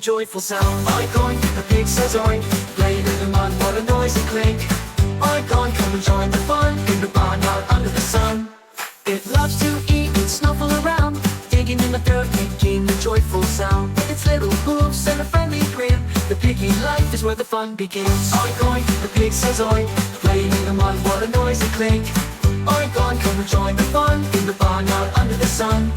joyful sound. Oink oink, the pig says oink, playing in the mud, what a noisy clink. Oink oink, come and join the fun, in the barnyard under the sun. It loves to eat and snuffle around, digging in the dirt, making a joyful sound. With its little hooves and a friendly grin, the piggy life is where the fun begins. Oink oink, the pig says oink, playing in the mud, what a noisy clink. Oink oink, come and join the fun, in the barnyard under the sun.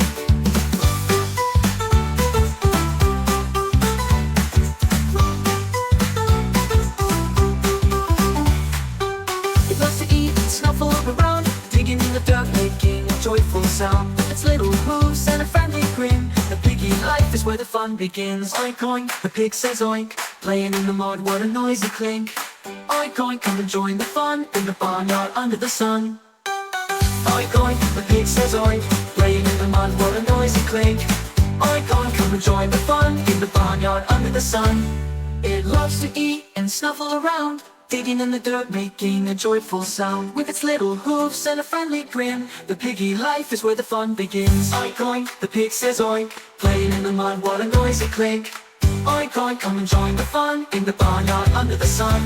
It loves to eat and snuffle around, digging in the dirt, making a joyful sound. With its little hooves and a friendly grin, the piggy life is where the fun begins. Oink oink, the pig says oink, playing in the mud, what a noisy clink. Oink oink, come and join the fun, in the barnyard under the sun. Oink oink, the pig says oink, playing in the mud, what a noisy clink. Oink oink, come and join the fun, in the barnyard under the sun. It loves to eat and snuffle around, digging in the dirt, making a joyful sound. With its little hooves and a friendly grin, the piggy life is where the fun begins. Oink oink, the pig says oink, playing in the mud, what a noisy clink. Oink oink, come and join the fun, in the barnyard under the sun.